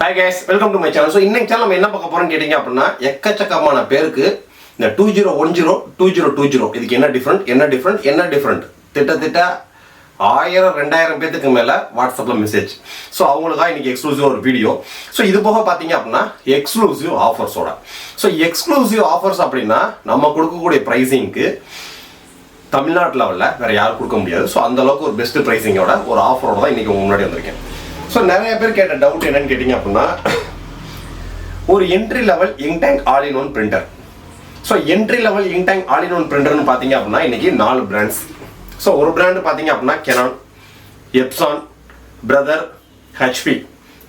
Hi guys, welcome to my channel. So இன்னைக்கு channel நம்ம என்ன பார்க்க போறோம்னு கேட்டிங்க அப்படினா எக்கச்சக்கமான பேருக்கு இந்த 2010 2020 இதுக்கு என்ன டிஃபரண்ட் திட்ட 1000 2000 பேருக்கு மேல வாட்ஸ்அப்ல மெசேஜ். சோ அவங்களுக்காக இன்னைக்கு எக்ஸ்க்ளூசிவ் ஒரு வீடியோ. சோ இது போக பாத்தீங்க அப்படினா எக்ஸ்க்ளூசிவ் ஆஃபர்ஸோட. சோ எக்ஸ்க்ளூசிவ் ஆஃபர்ஸ் அப்படினா நம்ம கொடுக்கக்கூடிய பிரைசிங்க்கு தமிழ்நாடு லெவல்ல வேற யாரும் கொடுக்க முடியாது. சோ அந்த அளவுக்கு ஒரு பெஸ்ட் பிரைசிங்கோட ஒரு ஆஃபரோட தான் இன்னைக்கு உங்க முன்னாடி வந்திருக்கேன். ஸோ நிறைய பேர் கேட்ட டவுட் என்னன்னு கேட்டிங்க அப்படின்னா ஒரு entry level ink all in one printer. So entry level ink all in one பிரிண்டர்னு பார்த்தீங்க அப்படின்னா இன்னைக்கு 4 பிராண்ட்ஸ். ஸோ ஒரு பிராண்டு பார்த்தீங்க அப்படின்னா CANON, எப்சான், பிரதர், HP,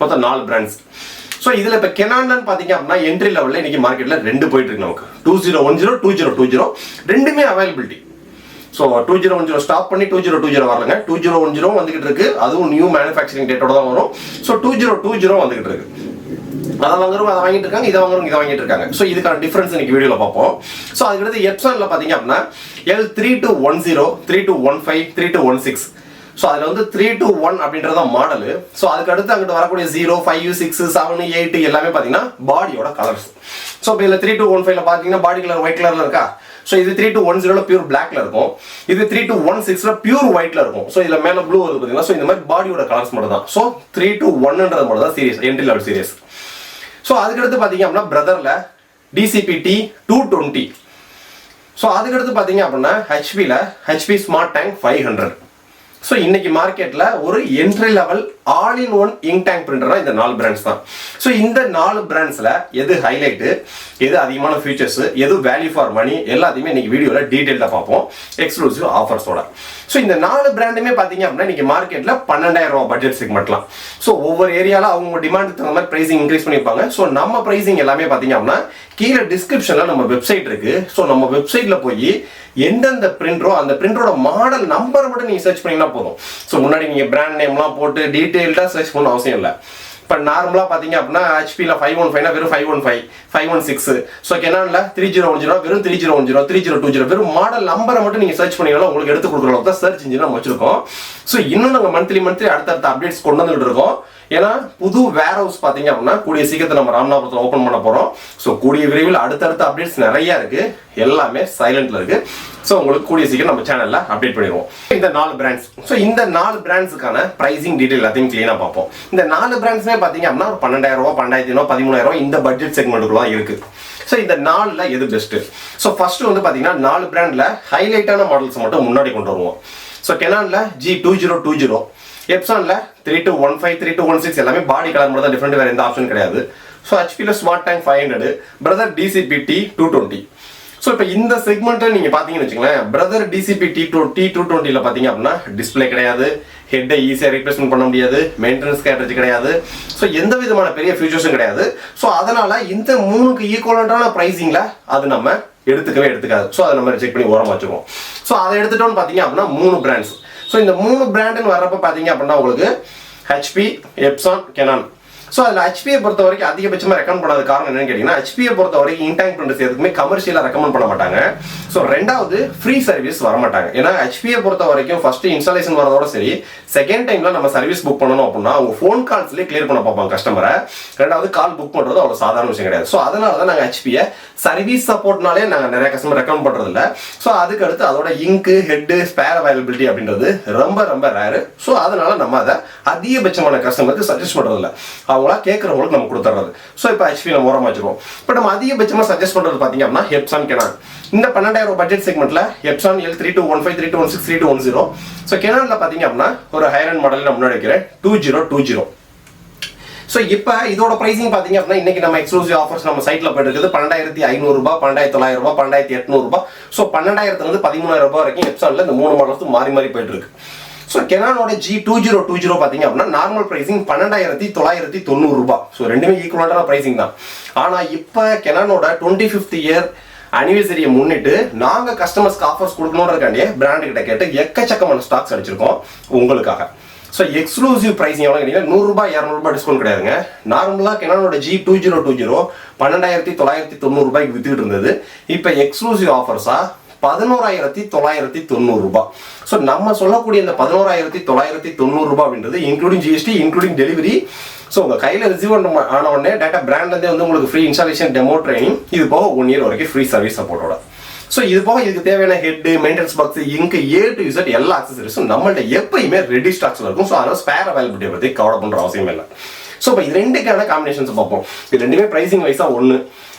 மொத்தம் 4 பிராண்ட்ஸ். ஸோ இதில் இப்போ CANON பார்த்தீங்க அப்படின்னா என்ட்ரி லெவலில் இன்னைக்கு மார்க்கெட்டில் 2 போயிட்டு இருக்கு நமக்கு 2010 2020 ரெண்டுமே அவைலபிலிட்டி. ஸோ 2010 ஸ்டாப் பண்ணி 2020 வரலங்க, 2010 வந்துகிட்டு இருக்கு. அதுவும் நியூ மேனுஃபேக்சரிங் டேட்டோட தான் வரும். ஸோ 2020 வந்துகிட்டு இருக்கு. அதை வாங்குறவங்க அதை வாங்கிட்டு இருக்காங்க, இதை வாங்குறவங்க இதை வாங்கிட்டு இருக்காங்க. ஸோ இதுக்கான டிஃபரன்ஸ் இன்னைக்கு வீடியோவில் பார்ப்போம். ஸோ அதுக்கடுத்து எப்சான்ல பார்த்தீங்க அப்படின்னா L3210, 3215, 3216. ஸோ அதில் வந்து 321 அப்படின்றத மாடலு. ஸோ அதுக்கு அடுத்து அங்கிட்டு வரக்கூடிய 0, 5, 6, 7, 8 எல்லாமே பார்த்தீங்கன்னா பாடியோட கலர்ஸ். ஸோ இப்போ இதில் 3215 பார்த்தீங்கன்னா பாடி கலர் ஒயிட் கலர்ல இருக்கா. ஸோ இது 3210 பியூர் பிளாக்ல இருக்கும், இது 3216 பியூர் ஒயிட்ல இருக்கும். ஸோ இதுல மேல ப்ளூ வருது பார்த்தீங்கன்னா. ஸோ இந்த மாதிரி பாடியோட கலர்ஸ் மட்டும் தான். ஸோ 321ன்றது மட்டும் தான் series, entry level series. So அதுக்கடுத்து பார்த்தீங்க அப்படின்னா பிரதர்ல DCPT 220. ஸோ அதுக்கடுத்து பார்த்தீங்க அப்படின்னா HP ஸ்மார்ட் டேங்க் 500. ஸோ இன்னைக்கு மார்க்கெட்ல ஒரு entry level all in one ink tank பிரிண்டரா இந்த 4 பிராண்ட்ஸ் தான். ஸோ இந்த 4 பிராண்ட்ஸ்ல எது ஹைலைட், எது அதிகமான ஃபீச்சர்ஸ், எது வேல்யூ ஃபார் மணி எல்லாத்தையுமே இன்னைக்கு வீடியோல டீடைல்டா பார்ப்போம் எக்ஸ்க்ளூசிவ் ஆஃபர்ஸோட. ஸோ இந்த 4 பிராண்டுமே பாத்தீங்க அப்படின்னா இன்னைக்கு மார்க்கெட்ல 12000 ரூபாய் பட்ஜெட் செக்மெண்ட்லாம். ஸோ ஒவ்வொரு ஏரியால அவங்க டிமாண்ட் தகுந்த மாதிரி பிரைசிங் இன்க்ரீஸ் பண்ணிருப்பாங்க. ஸோ நம்ம பிரைசிங் எல்லாமே பாத்தீங்க அப்படின்னா கீழே டிஸ்கிரிப்ஷன்ல நம்ம வெப்சைட் இருக்கு. ஸோ நம்ம வெப்சைட்ல போய் எந்தெந்த பிரிண்டரோ அந்த பிரிண்டரோட மாடல் நம்பர் மட்டும் நீங்க சர்ச் பண்ணீங்கன்னா போதும். ஸோ முன்னாடி நீங்க பிராண்ட் நேம்லாம் போட்டு டீடைல்டா சர்ச் பண்ண அவசியம் இல்லை. இப்போ நார்மலா பாத்தீங்க அப்படின்னா HPல 515 வெறும் 515, 516. ஸோ CANONல 3010 வெறும் 3010, 3020 வெறும் மாடல் நம்பரை மட்டும் நீங்க சர்ச் பண்ணீங்கன்னா உங்களுக்கு எடுத்து கொடுக்குற அளவுக்கு தான் சர்ச் இன்ஜின் நம்ம வச்சிருக்கோம். ஸோ இன்னும் நாங்கள் மந்த்லி அடுத்தடுத்த அப்டேட்ஸ் கொண்டு வந்துட்டு இருக்கோம். ஏன்னா புது வேர் ஹவுஸ் பாத்தீங்க அப்படின்னா கூடிய சீக்கிரத்தில் நம்ம ராமநாதபுரத்தில் ஓப்பன் பண்ண போறோம். ஸோ கூடிய விரைவில் அடுத்தடுத்த அப்டேட்ஸ் நிறைய இருக்கு, எல்லாமே சைலண்ட்ல இருக்கு. ஸோ உங்களுக்கு கூடிய சீக்கிரம் நம்ம சேனல்ல அப்டேட் பண்ணிடுவோம். இந்த 4 பிராண்ட்ஸ். ஸோ இந்த 4 பிராண்ட்ஸுக்கான பிரைசிங் டீடைல் எல்லாத்தையும் கிளீனா பார்ப்போம். இந்த 4 பிராண்ட்ஸுமே பாத்தீங்க அப்படின்னா 12000 ரூபாய், 12500, 13000 இந்த பட்ஜெட் செக்மெண்ட்டுக்குள்ள இருக்கு. ஸோ இந்த 4ல எது பெஸ்ட்? ஸோ ஃபர்ஸ்ட் வந்து பாத்தீங்கன்னா 4 பிராண்ட்ல ஹைலைட்டான மாடல்ஸ் மட்டும் முன்னாடி கொண்டு வருவோம். ஸோ CANONல G2020, எப்சான்ல 3215, 3216 எல்லாமே பாடி கலர் மட்டும் தான் டிஃபரெண்ட், வேற எந்த ஆப்ஷன் கிடையாது. ஸோ HPல smart tank 500, brother DCPT 220. So இப்போ இந்த செக்மெண்ட்டை நீங்க பாத்தீங்கன்னு வச்சுங்களேன், பிரதர் DCPT 220ல பாத்தீங்க அப்படின்னா டிஸ்பிளே கிடையாது, ஹெட்டை ஈஸியாக ரீப்ளேஸ்மெண்ட் பண்ண முடியாது, மெயின்டெனன்ஸ் கேட்டரிஜ் கிடையாது. ஸோ எந்த விதமான பெரிய ஃபியூச்சர்ஸும் கிடையாது. ஸோ அதனால இந்த 3க்கு ஈக்குவலண்டான பிரைசிங்ல அது நம்ம எடுத்துக்காது. ஸோ அதை நம்ம செக் பண்ணி ஓரமா வச்சுருவோம். ஸோ அதை எடுத்துட்டோம்னு பாத்தீங்க அப்படின்னா 3 பிராண்ட்ஸ். ஸோ இந்த 3 பிராண்டுன்னு வர்றப்ப பாத்தீங்க அப்படின்னா உங்களுக்கு HP, எப்சான், CANON. ஸோ அதில் HPயை பொறுத்த வரைக்கும் அதிகபட்சமாக ரெக்கமெண்ட் பண்ணாத காரணம் என்னன்னு கேட்டீங்கன்னா, HPயை பொறுத்த வரைக்கும் இன்டேங்க் பிரிண்டர்ஸ் எதுக்குமே கமர்ஷியலாக ரெக்கமெண்ட் பண்ண மாட்டாங்க. ஸோ ரெண்டாவது ஃப்ரீ சர்வீஸ் வர மாட்டாங்க. ஏன்னா HPயை பொறுத்த வரைக்கும் ஃபர்ஸ்ட் இன்ஸ்டாலேஷன் வரதோட சரி, செகண்ட் டைம்ல நம்ம சர்வீஸ் புக் பண்ணணும் அப்படின்னா அவங்க ஃபோன் கால்ஸ்லேயே கிளியர் பண்ண பார்ப்பாங்க கஸ்டமரை. ரெண்டாவது கால் புக் பண்ணுறது அவ்வளோ சாதாரண விஷயம் கிடையாது. ஸோ அதனால தான் நாங்கள் HPயை சர்வீஸ் சப்போர்ட்னாலே நாங்கள் நிறைய கஸ்டமர் ரெக்கமெண்ட் பண்ணுறது இல்லை. ஸோ அதுக்கு அடுத்து அதோட இங்கு, ஹெட்டு, ஸ்பேர் அவைலபிலிட்டி அப்படின்றது ரொம்ப ரேரு. ஸோ அதனால நம்ம அதை அதிகபட்சமான கஸ்டமருக்கு சஜஸ்ட் பண்ணுறது இல்லை, அவங்களா கேட்கறவங்களுக்கு நம்ம கொடுத்துறது. ஸோ இப்போ HP நம்ம ஓரமா வச்சிருவோம். இப்போ நம்ம அதிகபட்சமா சஜஸ்ட் பண்றது பாத்தீங்க அப்படின்னா எப்சான், CANON. இந்த 12000 பட்ஜெட் செக்மெண்ட்ல எப்சான் L3215, 3216, 3210. ஸோ CANONல பாத்தீங்க அப்படின்னா ஒரு ஹையர் அண்ட் மாடல் நான் முன்னாடி வைக்கிறேன் 2020. ஸோ இப்போ இதோட பிரைசிங் பாத்தீங்க அப்படின்னா இன்னைக்கு நம்ம எக்ஸ்க்ளூசிவ் ஆஃபர்ஸ் நம்ம சைட்ல போயிட்டு இருக்குது 12500 ரூபாய், 12900 ரூபாய், 1800 ரூபாய். ஸோ 12000 இருந்து 13000 ரூபாய் வரைக்கும் எப்சான்ல இந்த 3 மாடல்ஸ் மாறி போயிட்டு இருக்கு. ஸோ CANONோட G2020 பாத்தீங்க அப்படின்னா நார்மல் பிரைசிங் 12990 ரூபாய். ஸோ ரெண்டுமே ஈக்குவலான பிரைசிங் தான். ஆனா இப்போ CANONோட 25th இயர் அனிவர்சரியை முன்னிட்டு நாங்க கஸ்டமர்ஸ்க்கு ஆஃபர்ஸ் கொடுக்கணுன்றதுக்காண்டியே பிராண்ட் கிட்ட கேட்டு எக்கச்சக்கமான ஸ்டாக்ஸ் அடிச்சிருக்கோம் உங்களுக்காக. ஸோ எக்ஸ்க்ளூசிவ் பிரைசிங் எவ்வளோ கேட்டீங்கன்னா 100 ரூபாய் 200 ரூபாய் டிஸ்கவுண்ட் கிடையாதுங்க. நார்மலா CANONோட G2020 12990 ரூபாய்க்கு வித்துட்டு இருந்தது. இப்போ எக்ஸ்க்ளூசிவ் ஆஃபர்ஸா 11,990 ரூபாய். ஸோ நம்ம சொல்லக்கூடிய இந்த 11,990 ரூபாய் அப்படின்றது including GST, including delivery. So உங்கள் கையில் ரிசீவ் ஆன உடனே டேட்டா பிராண்ட்லேருந்தே வந்து உங்களுக்கு ஃப்ரீ இன்ஸ்டாலேஷன், டெமோ ட்ரைனிங், இது போக 1 year வரைக்கும் ஃப்ரீ சர்வீஸ் சப்போர்ட்டோட. ஸோ இது போக இதுக்கு தேவையான ஹெட்டு, மெயின்டெனன்ஸ் பாக்ஸ், இங்கு A to Z எல்லா அக்சசரிஸும் நம்மள்ட்ட எப்பயுமே ரெடி ஸ்டாக்ஸில் இருக்கும். ஸோ அதனால் ஸ்பேர் அவைலபிலிட்டியை பற்றி கவலை பண்ணுற அவசியம் இல்லை. ஸோ இப்போ இது ரெண்டுக்கான காம்பினேஷன்ஸ் பார்ப்போம். இது ரெண்டுமே ப்ரைசிங் வைஸாக ஒன்று.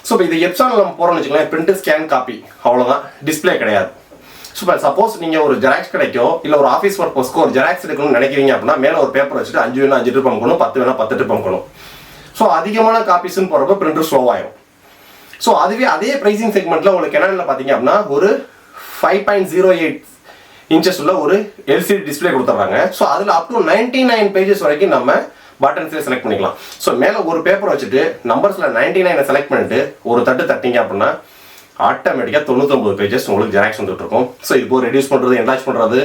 ஸோ இப்போ இது எப்சான் நம்ம போகிறோம்னு வச்சுக்கலாம், பிரிண்ட், ஸ்கேன், காப்பி, அவ்வளோதான், டிஸ்பிளே கிடையாது. ஸோ இப்போ சப்போஸ் நீங்கள் ஒரு ஜெராக்ஸ் கிடைக்கோ இல்லை ஒரு ஆஃபீஸ் பர்பஸ்க்கு ஒரு ஜெராக்ஸ் எடுக்கணும்னு நினைக்கிறீங்க அப்படின்னா மேலே ஒரு பேப்பர் வச்சுட்டு 5 வேணா 5 ட்ரிப் அமுக்கணும், 10 வேணா 10 ட்ரிப் அமுக்கணும். ஸோ அதிகமான காப்பீஸ்ன்னு போகிறப்ப பிரிண்டர் ஸ்லோவாயிரும். ஸோ அதுவே அதே ப்ரைசிங் செக்மெண்ட்டில் உங்களுக்கு கேனானில் பார்த்தீங்க அப்படின்னா ஒரு 5.08 inches உள்ள ஒரு எல்சிடி டிஸ்பிளே கொடுத்துட்றாங்க. ஸோ அதில் அப் டு 99 pages வரைக்கும் நம்ம பட்டன்ஸில் செலக்ட் பண்ணிக்கலாம். ஸோ மேலே ஒரு பேப்பர் வச்சுட்டு நம்பர்ஸில் 99 செலக்ட் பண்ணிட்டு ஒரு தட்டு தட்டிங்க அப்படின்னா ஆட்டோமேட்டிக்காக 99 pages உங்களுக்கு ஜெராக்ஸ் வந்துட்டு இருக்கும். ஸோ இப்போ ரெடியூஸ் பண்ணுறது, என்லார்ஜ் பண்ணுறது,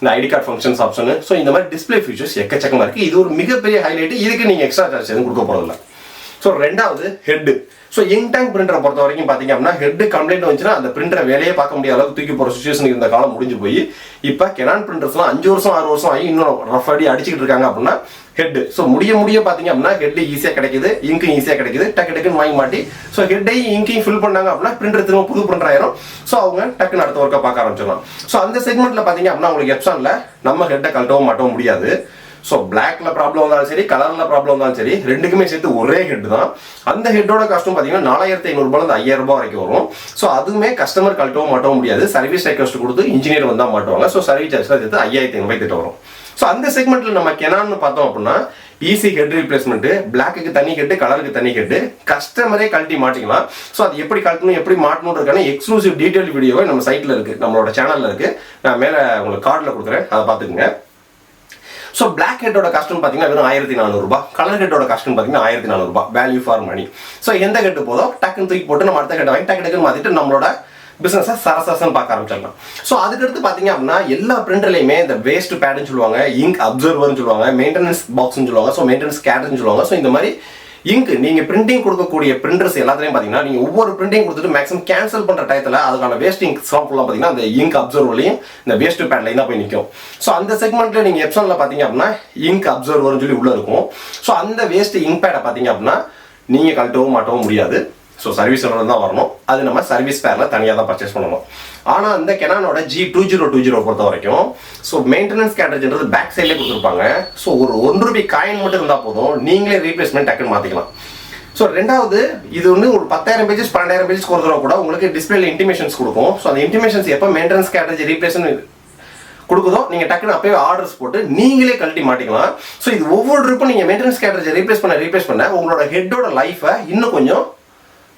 இந்த ID card functions option, so இந்த மாதிரி டிஸ்பிளே ஃபீச்சர்ஸ் எக்கச்சக்கமாக இருக்குது. இது ஒரு மிகப்பெரிய ஹைலைட். இதுக்கு நீங்கள் எக்ஸ்ட்ரா சார்ஜ் எதுவும் கொடுக்க போகிறதில்ல. ஸோ ரெண்டாவது ஹெட்டு. ஸோ இங்க் டேங்க் பிரிண்டரை பொறுத்த வரைக்கும் பார்த்தீங்க அப்படின்னா ஹெட் கம்ப்ளைண்ட் வந்துச்சுன்னா அந்த பிரிண்டரை வேலையே பார்க்க முடியாத அளவுக்கு தூக்கி போகிற சுச்சுவேஷனுக்கு இந்த காலம் முடிஞ்சு போய் இப்போ கெனான் பிரிண்டர்ஸ்லாம் 5 வருஷம் 6 வருஷம் ஆகி இன்னும் ரஃப் அடி அடிச்சுக்கிட்டு இருக்காங்க அப்படின்னா ஹெட். ஸோ முடிய பார்த்தீங்க அப்படின்னா ஹெட் ஈஸியாக கிடைக்குது, இங்கும் ஈஸியாக கிடைக்குது, டக்குன்னு வாங்கி மாட்டி ஸோ ஹெட்டையும் இங்கையும் ஃபில் பண்ணாங்க அப்படின்னா பிரிண்டர் திரும்ப புது பிரிண்டர் ஆயிரும். ஸோ அவங்க டக்குன்னு அடுத்த ஒர்க்கை பார்க்க ஆரம்பிச்சிடலாம். ஸோ அந்த செக்மெண்ட்டில் பார்த்தீங்க அப்படின்னா உங்களுக்கு எப்சானில் நம்ம ஹெட்டை கழட்டவும் மாட்டவும் முடியாது. ஸோ பிளாக்ல ப்ராப்ளம் வந்தாலும் சரி, கலர்ல ப்ராப்ளம் வந்தாலும் சரி, ரெண்டுக்குமே சேர்த்து ஒரே ஹெட் தான். அந்த ஹெட்டோட காஸ்ட்டும் பார்த்தீங்கன்னா 4,500 ரூபாயிலிருந்து 5,000 ரூபாய் வரைக்கும் வரும். ஸோ அதுவுமே கஸ்டமர் கழட்டவும் மாட்டவும் முடியாது. சர்வீஸ் ரெக்வஸ்ட் கொடுத்து இன்ஜினியர் வந்தால் மாட்டுவாங்க. ஸோ சர்வீஸ் சார்ஜ்லாம் சேர்த்து 5,500 ரூபாய் கிட்ட வரும். ஸோ அந்த செக்மெண்ட்டில் நம்ம கெனான்னு பார்த்தோம் அப்படின்னா ஈஸி ஹெட் ரீப்ளேஸ்மெண்ட், பிளாக்கு தனி ஹெட், கலருக்கு தனி ஹெட், கஸ்டமரே கழட்டி மாட்டிக்கலாம். ஸோ அது எப்படி கழட்டணும், எப்படி மாட்டணுன்றதுக்கான எக்ஸ்க்ளூசிவ் டீடைல் வீடியோவை நம்ம சைட்டில் இருக்குது, நம்மளோட சேனலில் இருக்குது. நான் மேலே உங்களுக்கு கார்டில் கொடுக்குறேன், அதை பார்த்துக்குங்க. ஸோ பிளாக் ஹெட்டோட காஸ்ட்னு பார்த்தீங்கன்னா வெறும் 1,400 ரூபாய், கலர் ஹெட்டோட காஸ்ட்னு பார்த்தீங்கன்னா 1,400 ரூபாய், வேல்யூ ஃபார் மணி. ஸோ எந்த ஹெட்டு போதோ டக்குன்னு தூக்கி போட்டு நம்ம அடுத்த ஹெட்டை வாங்கி டக்குன்னு மாற்றிட்டு நம்மளோட பிஸ்னஸை சரசரசன்னு பார்க்க ஆரம்பிச்சிடலாம். ஸோ அதுக்கடுத்து பார்த்தீங்க அப்படின்னா எல்லா பிரிண்டர்லையுமே இந்த வேஸ்ட் பேடுன்னு சொல்லுவாங்க, இங்க் அப்சர்வர்னு சொல்லுவாங்க, மெயின்டெனன்ஸ் பாக்ஸ்னு சொல்லுவாங்க, ஸோ மெயின்டெனன்ஸ் கேட்டர்னு சொல்லுவாங்க. ஸோ இந்த மாதிரி இங்க் நீங்கள் பிரிண்டிங் கொடுக்கக்கூடிய பிரிண்டர்ஸ் எல்லாத்துலையும் பார்த்தீங்கன்னா நீங்கள் ஒவ்வொரு பிரிண்டிங் கொடுத்துட்டு மேக்ஸிமம் கேன்சல் பண்ணுற டயத்தில் அதுக்கான வேஸ்ட் இங்க் சாம்பிள்லாம் பார்த்தீங்கன்னா அந்த இங்க் அப்சர்வர்லையும் இந்த வேஸ்ட் பேட்லையும் தான் போய் நிற்கும். ஸோ அந்த செக்மெண்ட்டில் நீங்கள் எப்சானில் பார்த்தீங்க அப்படின்னா இங்க் அப்சர்வர்னு சொல்லி உள்ளே இருக்கும். ஸோ அந்த வேஸ்ட் இங்க் பேடை பார்த்தீங்க அப்படின்னா நீங்கள் கழட்டவும் மாட்டவும் முடியாது. ஸோ சர்வீஸ் தான் வரணும். அது நம்ம சர்வீஸ் பேரில் தனியாக தான் பர்ச்சேஸ் பண்ணணும். ஆனால் அந்த கெனானோட G2020 பொறுத்த வரைக்கும் ஸோ மெயின்டெனன்ஸ் கேட்டர்ஜ்ன்றது பேக் சைட்லேயே கொடுத்துருப்பாங்க. ஸோ ஒரு 1 ரூபாய் காயின் மட்டும் இருந்தால் போதும், நீங்களே ரீப்ளேஸ்மெண்ட் டக்குன்னு மாற்றிக்கலாம். ஸோ ரெண்டாவது இது வந்து ஒரு 10,000 pages 12,000 pages கொடுத்துருவா கூட உங்களுக்கு டிஸ்பிளேல இன்டிமேஷன்ஸ் கொடுக்கும். ஸோ அந்த இன்டிமேஷன்ஸ் எப்போ மெயின்டெனன்ஸ் கேட்டர்ஜ் ரீப்ளேஸ்மெண்ட் கொடுக்குதோ நீங்கள் டக்குன்னு அப்பவே ஆர்டர்ஸ் போட்டு நீங்களே கழட்டி மாட்டிக்கலாம். ஸோ இது ஒவ்வொரு ட்ரிப்பும் நீங்கள் மெயின்டெனன்ஸ் கேட்டர்ஜ் ரீப்ளேஸ் பண்ண உங்களோட ஹெட்டோட லைஃபை இன்னும் கொஞ்சம்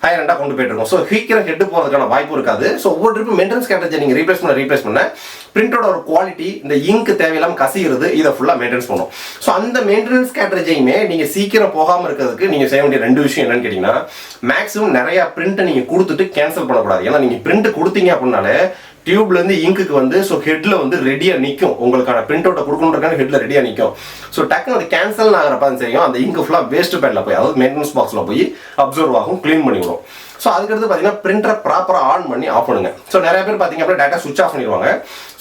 ஹையரண்டாக கொண்டு போயிட்டு இருக்கும். ஸோ சீக்கிரம் ஹெட் போகிறதுக்கான வாய்ப்பு இருக்காது. ஸோ ஒவ்வொரு ட்ரிப்பு மெயின்டெனன்ஸ் கேட்டர்ஜை நீங்கள் ரீப்ளேஸ் பண்ண பிரிண்டோட ஒரு குவாலிட்டி, இந்த இங்க் தேவையில்லாமல் கசிகிறது, இதை ஃபுல்லாக மெயின்டெனன்ஸ் பண்ணும். ஸோ அந்த மெயின்டெனன்ஸ் கேட்டர்ஜையுமே நீங்கள் சீக்கிரம் போகாமல் இருக்கிறதுக்கு நீங்கள் செய்ய வேண்டிய 2 விஷயம் என்னன்னு கேட்டிங்கன்னா, மேக்ஸிமம் நிறையா பிரிண்ட்டை நீங்கள் கொடுத்துட்டு கேன்சல் பண்ணக்கூடாது. ஏன்னா நீங்கள் பிரிண்ட் கொடுத்தீங்க அப்படின்னாலே டியூப்லேருந்து இங்க்குக்கு வந்து ஸோ ஹெட்டில் வந்து ரெடியாக நிற்கும். உங்களுக்கான பிரிண்ட் அவுட்டை கொடுக்கணுன்றக்கான ஹெட்டில் ரெடியாக நிற்கும். ஸோ டக்குன்னு அது கேன்சல் ஆகிறப்ப தான் செய்யும் அந்த இங்கு ஃபுல்லாக வேஸ்ட் பேடில் போய், அதாவது மெயின்டெனன்ஸ் பாக்ஸில் போய் அப்சர்வ் ஆகும், க்ளீன் பண்ணிவிடும். ஸோ அதுக்கடுத்து பார்த்தீங்கன்னா பிரிண்டரை ப்ராப்பராக ஆன் பண்ணி ஆஃப் பண்ணுங்க. ஸோ நிறைய பேர் பார்த்தீங்க அப்படின்னா டேட்டா சுவிச் ஆஃப் பண்ணிடுவாங்க.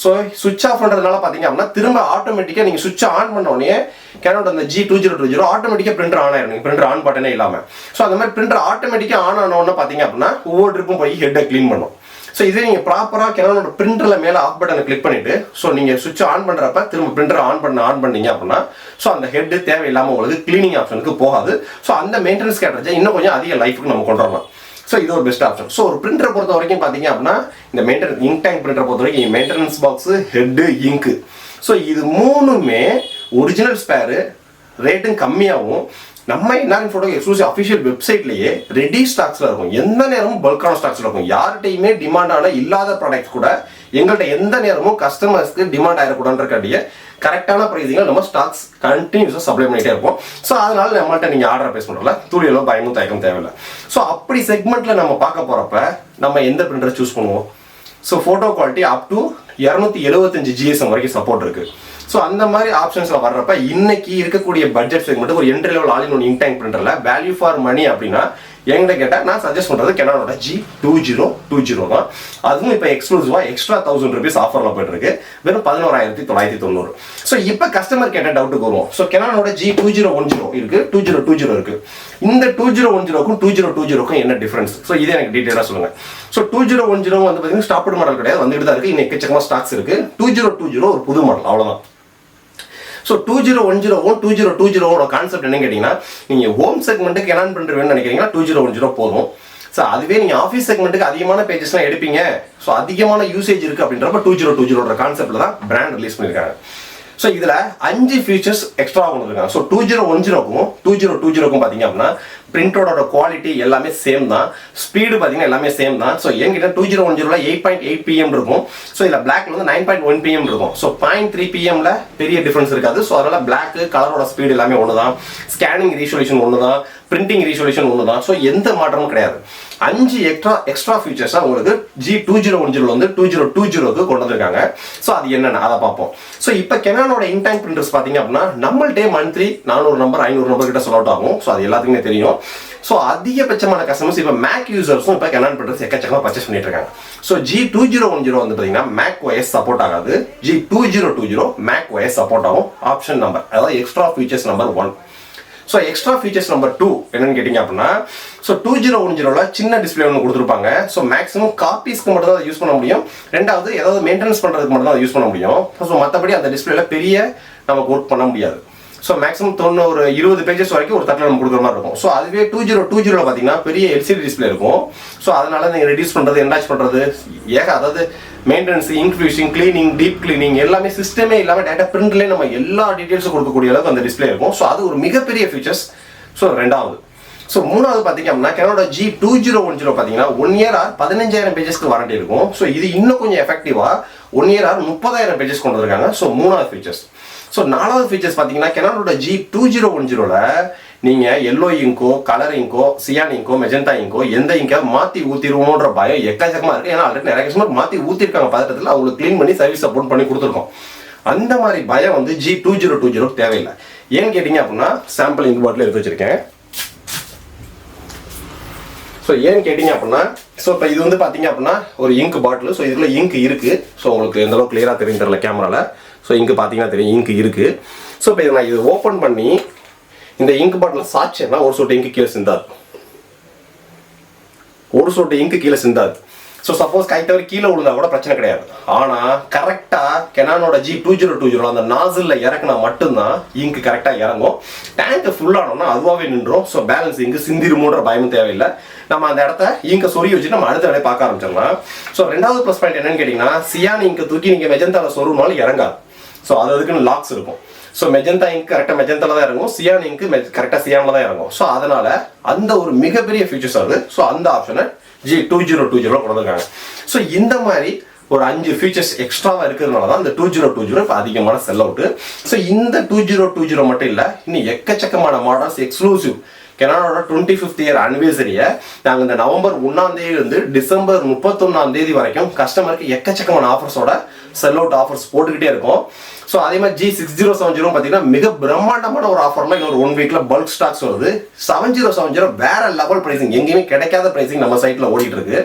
ஸோ சுவிச் ஆஃப் பண்ணுறதுனால பார்த்தீங்க அப்படின்னா திரும்ப ஆட்டோமேட்டிக்காக நீங்கள் சுவிட்ச் ஆன் பண்ண உடனே கேனோட அந்த G2020 ஆட்டோமேட்டிக்காக பிரிண்டர் ஆன் ஆயிடும், பிரிண்டர் ஆன் பட்டனே இல்லாமல். ஸோ அந்த மாதிரி பிரிண்டர் ஆட்டோமேட்டிக்காக ஆன் ஆனோன்னு பார்த்தீங்க அப்படின்னா ஒவ்வொரு ட்ரிப்பும் போய் ஹெட்டை க்ளீன் பண்ணும். ஸோ இதே நீங்கள் ப்ராப்பராக கேனோட பிரிண்டரில் மேலே ஆஃப் பட்டனை கிளிக் பண்ணிவிட்டு ஸோ நீங்கள் சுவிட்ச் ஆன் பண்ணுறப்ப திரும்ப பிரிண்டரை ஆன் பண்ணீங்க அப்படின்னா ஸோ அந்த ஹெட்டு தேவையில்லாமல் உங்களுக்கு க்ளீனிங் ஆப்ஷனுக்கு போகாது. ஸோ அந்த மெயின்டெனன்ஸ் கேட்டர்ஜை இன்னும் கொஞ்சம் அதிக லைஃபுக்கு நம்ம கொண்டு வரலாம். ஸோ இது ஒரு பெஸ்ட் ஆப்ஷன். ஸோ ஒரு பிரிண்டரை பொறுத்த வரைக்கும் பார்த்தீங்க அப்படின்னா இந்த இங்க் டேங்க் பிரிண்டரை பொறுத்த வரைக்கும் maintenance box, head, ink, so இது மூணுமே ஒரிஜினல் ஸ்பேரு, ரேட்டும் கம்மியாகவும் நம்ம NRINFOTECH எக்ஸ்க்ளூசிவ் அஃபிஷியல் வெப்சைட்லேயே ரெடி ஸ்டாக்ஸில் இருக்கும். எந்த நேரமும் பல்கான ஸ்டாக்ஸில் இருக்கும். யார்கிட்டையுமே டிமாண்டான இல்லாத ப்ராடக்ட்ஸ் கூட எங்கள்கிட்ட எந்த நேரமும் கஸ்டமர்ஸ்க்கு டிமாண்ட் ஆகிடக்கூடாதுன்றக்காட்டிய கரெக்டான ப்ரைஸிங்கில் நம்ம ஸ்டாக்ஸ் கண்டினியூஸாக சப்ளை பண்ணிகிட்டே இருப்போம். ஸோ அதனால நம்மள்கிட்ட நீங்கள் ஆர்டர் பேஸ் பண்ணுறல துளியெல்லாம் பயமும் தயக்கம் தேவையில்லை. ஸோ அப்படி செக்மெண்ட்டில் நம்ம பார்க்க போகிறப்ப நம்ம எந்த பிரிண்டரை சூஸ் பண்ணுவோம்? So photo quality up to 275 GSM வரைக்கும் சப்போர்ட் இருக்குது. ஸோ அந்த மாதிரி ஆப்ஷன்ஸில் வர்றப்ப இன்னைக்கு இருக்கக்கூடிய பட்ஜெட் செக்மெண்ட் ஒரு entry level all in one ink tank பிரிண்டரில் வேல்யூ ஃபார் மணி அப்படின்னா என்கிட்ட கேட்டால் நான் சஜஸ்ட் பண்ணுறது கேனானோட G2020 தான். அதுவும் இப்போ எக்ஸ்க்ளூசிவாக எக்ஸ்ட்ரா 1000 rupees ஆஃபரில் போயிட்டு இருக்கு, வெறும் 11,990. ஸோ இப்போ கஸ்டமர் கேட்ட டவுட்டுக்கு வருவோம். ஸோ கேனானோட G2010 இருக்கு, 2020 இருக்கு. இந்த 2010க்கும் 2020க்கும் என்ன டிஃபரன்ஸ்? ஸோ இதே எனக்கு டீட்டெயிலாக சொல்லுங்க. ஸோ 2010 வந்து பார்த்தீங்கன்னா ஸ்டாப்டு மாடல் கிடையாது, வந்துட்டு தான் இருக்கு. இன்னும் எக்கச்சக்கமாக ஸ்டாக்ஸ் இருக்கு. 2020 ஒரு புது மாடல், அவ்வளோதான். ஸோ 2010 2020 கான்செப்ட் என்னன்னு கேட்டீங்கன்னா, நீங்கள் ஹோம் செக்மெண்ட்டுக்கு கேனான் பண்ணுறீங்கன்னு நினைக்கிறீங்கன்னா 2010 போதும். ஸோ அதுவே நீங்கள் ஆஃபீஸ் செக்மெண்ட்டுக்கு அதிகமான பேஜஸ்லாம் எடுப்பீங்க, ஸோ அதிகமான யூசேஜ் இருக்குது அப்படின்றப்ப 2020 கான்செப்டில் தான் பிராண்ட் ரிலீஸ் பண்ணியிருக்காங்க. ஸோ இதில் 5 ஃபீச்சர்ஸ் எக்ஸ்ட்ரா கொண்டு வந்துருக்காங்க. ஸோ 2010க்கும் 2020க்கும் பார்த்தீங்க அப்படின்னா பிரிண்டோட குவாலிட்டி எல்லாமே சேம் தான், ஸ்பீடு பார்த்தீங்கன்னா எல்லாமே சேம் தான். ஸோ என்கிட்ட 2010ல 8.8 PM இருக்கும். ஸோ இதில் பிளாக்ல வந்து 9.1 PM இருக்கும். ஸோ 0.3 PMல பெரிய டிஃபரன்ஸ் இருக்காது. ஸோ அதனால பிளாக் கலரோட ஸ்பீடு எல்லாமே ஒன்று தான், ஸ்கேனிங் ரீசொல்யூஷன் ஒன்று தான், பிரிண்டிங் ரீசொல்யூஷன் ஒன்று தான். ஸோ எந்த மாற்றமும் கிடையாது. 5 எக்ஸ்ட்ரா ஃபீச்சர்ஸாக உங்களுக்கு G2010 வந்து 2020க்கு கொண்டு வந்திருக்காங்க. ஸோ அது என்னென்ன அதை பார்ப்போம். ஸோ இப்போ கேனானோட இன்டைம் பிரிண்டர்ஸ் பார்த்தீங்க அப்படின்னா நம்மள்டே மந்த்லி 400 நம்பர் 500 நம்பர் கிட்ட சொல் அவுட் ஆகும். ஸோ அது எல்லாத்துக்குமே தெரியும். ஸோ அதிகபட்சமான கஸ்டமர்ஸ் இப்போ மேக் யூசர்ஸும் இப்போ கேனான் பிரிண்டர்ஸ் எக்கச்சக்கமாக பர்ச்சேஸ் பண்ணிட்டு இருக்காங்க. ஸோ G2010 வந்து பார்த்தீங்கன்னா மேக் OS சப்போர்ட் ஆகாது. G2020 மேக் OS சப்போர்ட் ஆகும். ஆப்ஷன் நம்பர், அதாவது extra features number 1. So extra features number 2 என்னன்னு கேட்டிங்க அப்படின்னா, ஸோ 2010ல சின்ன டிஸ்பிளே ஒன்று கொடுத்துருப்பாங்க. ஸோ மேக்ஸிமம் காப்பீஸ்க்கு மட்டும் தான் யூஸ் பண்ண முடியும். ரெண்டாவது ஏதாவது மெயின்டெனன்ஸ் பண்ணுறதுக்கு மட்டும் தான் யூஸ் பண்ண முடியும். ஸோ மற்றபடி அந்த டிஸ்பிளேல பெரிய நமக்கு ஒர்க் பண்ண முடியாது. ஸோ மேக்ஸிமம் 20 பேஜஸ் வரைக்கும் ஒரு தட்டில் நம்ம கொடுக்குற மாதிரி இருக்கும். ஸோ அதுவே 2020ல பார்த்தீங்கன்னா பெரிய LCD டிஸ்பிளே இருக்கும். ஸோ அதனால நீங்கள் ரெடியூஸ் பண்ணுறது, என்லார்ஜ் பண்ணுறது, அதாவது maintenance, including, cleaning, deep cleaning எல்லாமே சிஸ்டமே இல்லாமல் டேட்டா பிரிண்ட்லேயே நம்ம எல்லா டீட்டெயில்ஸும் கொடுக்கக்கூடிய அளவுக்கு அந்த டிஸ்பிளே இருக்கும். ஸோ அது ஒரு மிகப்பெரிய ஃபீச்சர்ஸ். ஸோ ரெண்டாவது. ஸோ மூணாவது பார்த்தீங்க அப்படின்னா கேனானோட G2010 பார்த்தீங்கன்னா 1 year 15,000 பேஜஸ்க்கு வாரண்டி இருக்கும். ஸோ இது இன்னும் கொஞ்சம் எஃபெக்டிவாக 1 year 30,000 பேஜஸ் கொண்டு வந்திருக்காங்க. ஸோ மூணாவது ஃபீச்சர்ஸ். ஸோ நாலாவது ஃபீச்சர்ஸ் பார்த்தீங்கன்னா கேனானோட G2010ல நீங்கள் எல்லோ இங்கோ, கலர் இங்கோ, சியான் இங்கோ, மெஜந்தா இங்கோ எந்த இங்கை மாற்றி ஊற்றிடுவோன்ற பயம் எக்கச்சக்கமாக இருக்குது. ஏன்னா ஆல்ரெடி நிறைய கஸ்டமர் மாற்றி ஊற்றிருக்காங்க பதட்டத்தில், அவங்களுக்கு க்ளீன் பண்ணி சர்வீஸ் சப்போர்ட் பண்ணி கொடுத்துருக்கோம். அந்த மாதிரி பயம் வந்து G2010 தேவையில்லை. ஏன்னு கேட்டிங்க அப்படின்னா சாம்பிள் இங்க் பாட்டில் எடுத்து வச்சிருக்கேன். ஸோ ஏன்னு கேட்டிங்க அப்படின்னா, ஸோ இப்போ இது வந்து பார்த்தீங்க அப்படின்னா ஒரு இங்க் பாட்டில். ஸோ இதுக்குள்ள இங்க் இருக்குது. ஸோ உங்களுக்கு எந்த அளவுக்கு கிளியராக தெரியும் தெரியல கேமராவில். ஸோ இங்கு பார்த்தீங்கன்னா தெரியும் இங்க் இருக்குது. ஸோ இப்போ இதை நான் இது ஓப்பன் பண்ணி இந்த இங்க் பாட்டில் சாச்சேன்னா ஒரு சொட்டு இங்க் கீழே சிந்தாது, ஒரு சொட்டு இங்க் கீழே சிந்தாது. ஸோ சப்போஸ் கை தவிர கீழே விழுந்தா கூட பிரச்சனை கிடையாது. ஆனால் கரெக்டாக கேனானோட G2020 அந்த நாசிலில் இறக்குனா மட்டும்தான் இங்க் கரெக்டாக இறங்கும். டேங்க் ஃபுல்லானோம்னா அதுவாகவே நின்றோம். ஸோ பேலன்ஸ் இங்கு சிந்திருமோன்ற பயமும் தேவையில்லை. நம்ம அந்த இடத்த இங்கை சொறி வச்சு நம்ம அடுத்த வேலையை பார்க்க ஆரம்பிச்சிடலாம். ஸோ ரெண்டாவது ப்ளஸ் பாயிண்ட் என்னன்னு கேட்டிங்கன்னா, சியான் இங்கை தூக்கி நீங்கள் மெஜந்தாவில் சொருனாலும் இறங்காது. ஸோ அதுக்குன்னு லாக்ஸ் இருக்கும். ஸோ மெஜந்தா இங்க் கரெக்டாக மெஜந்தாவில் தான் இறங்கும், சியான் இங்க் கரெக்டாக சியானில் தான் இறங்கும். ஸோ அதனால அந்த ஒரு மிகப்பெரிய ஃபீச்சர்ஸ் ஆகுது. ஸோ அந்த ஆப்ஷனை G2020 கொண்டு வந்திருக்காங்க. ஸோ இந்த மாதிரி ஒரு 5 ஃபீச்சர்ஸ் எக்ஸ்ட்ராவாக இருக்கிறதுனால தான் இந்த 2020 இப்போ அதிகமான செல் அவுட்டு. ஸோ இந்த 2020 மட்டும் இல்லை, இன்னும் எக்கச்சக்கமான மாடல்ஸ் எக்ஸ்க்ளூசிவ் கேனானோட 25th year anniversary-யை நாங்கள் இந்த நவம்பர் 1 இருந்து டிசம்பர் 31 வரைக்கும் கஸ்டமருக்கு எக்கச்சக்கமான ஆஃபர்ஸோட செல் அவுட் ஆஃபர்ஸ் போட்டுக்கிட்டே இருக்கும். ஸோ அதே மாதிரி G6070 பார்த்தீங்கன்னா மிக பிரம்மாண்டமான ஒரு ஆஃபர்லாம் இன்னொரு 1 weekல பல்க் ஸ்டாக்ஸ் வருது. 7070 வேற லெவல் ப்ரைசிங், எங்கேயுமே கிடைக்காத ப்ரைசிங் நம்ம சைட்டில் ஓடிட்டு இருக்கு.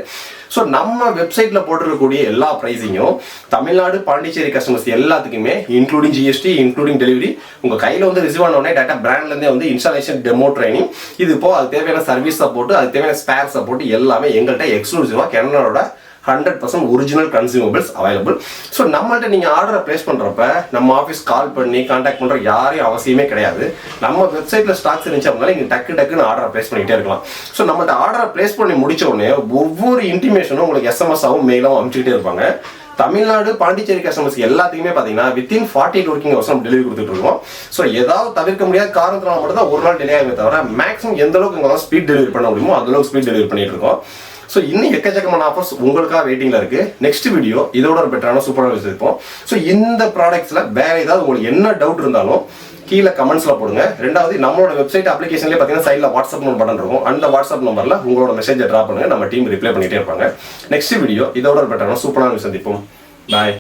ஸோ நம்ம வெப்சைட்டில் போட்டிருக்கக்கூடிய எல்லா ப்ரைஸிங்கும் தமிழ்நாடு, பாண்டிச்சேரி கஸ்டமர்ஸ் எல்லாத்துக்குமே இன்க்ளூடிங் GST, இன்க்ளூடிங் டெலிவரி, உங்கள் கையில் வந்து ரிசீவ் ஆன உடனே டேட்டா பிராண்ட்லேருந்தே வந்து இன்ஸ்டாலேஷன், டெமோ ட்ரைனிங், இது இப்போ அது தேவையான சர்வீஸ் சப்போர்ட், அது தேவையான ஸ்பேர் சப்போர்ட் எல்லாமே எங்கள்கிட்ட எக்ஸ்க்ளூசிவாக கேனானோட 100% ஒரிஜினல் கன்சியூமபிள்ஸ் அவைலபிள். ஸோ நம்மள்ட்ட நீங்கள் ஆர்டரை பிளேஸ் பண்ணுறப்ப நம்ம ஆஃபீஸ் கால் பண்ணி கான்டாக்ட் பண்ணுற யாரையும் அவசியமே கிடையாது. நம்ம வெப்சைட்டில் ஸ்டாக்ஸ் இருந்துச்சு அப்படின்னா நீங்கள் டக்குன்னு ஆர்டரை பிளேஸ் பண்ணிகிட்டே இருக்கலாம். ஸோ நம்மள்ட்ட ஆர்டரை பிளேஸ் பண்ணி முடிச்ச உடனே ஒவ்வொரு இன்டிமேஷனும் உங்களுக்கு SMS-ஆகவும் மெயிலாகவும் அனுப்பிச்சுக்கிட்டே இருப்பாங்க. தமிழ்நாடு, பாண்டிச்சேரி கஸ்டமர்ஸ் எல்லாத்துக்குமே பார்த்தீங்கன்னா வித்தின் 48 working hours நம்ம டெலிவரி கொடுத்துட்டு இருக்கோம். ஸோ ஏதாவது தவிர்க்க முடியாத காரணத்தினால மட்டும் தான் ஒரு நாள் டிலே ஆகுமே தவிர மேக்ஸிமம் எந்த அளவுக்கு உங்களால் ஸ்பீட் டெலிவரி பண்ண முடியுமோ அந்த அளவுக்கு ஸ்பீட் டெலிவரி பண்ணிட்டு இருக்கோம். ஸோ இன்னும் எக்கச்சக்கமான ஆஃபர்ஸ் உங்களுக்காக வெயிட்டிங்கில் இருக்குது. நெக்ஸ்ட் வீடியோ இதோட ஒரு பெட்டரான சூப்பராக வச்சுருப்போம். ஸோ இந்த ப்ராடக்ட்ஸில் வேறு ஏதாவது உங்களுக்கு என்ன டவுட் இருந்தாலும் கீழே கமெண்ட்ஸில் போடுங்க. ரெண்டாவது நம்மளோட வெப்சைட் அப்ளிகேஷன்லேயே பார்த்தீங்கன்னா சைடில் வாட்ஸ்அப் நம்பர் பட்டன் இருக்கும். அந்த வாட்ஸ்அப் நம்பரில் உங்களோட மெசேஜை ட்ராப் பண்ணுங்கள், நம்ம டீம் ரிப்ளை பண்ணிகிட்டே இருப்பாங்க. நெக்ஸ்ட் வீடியோ இதோட ஒரு பெட்டரான சூப்பரான சந்திப்போம். பாய்.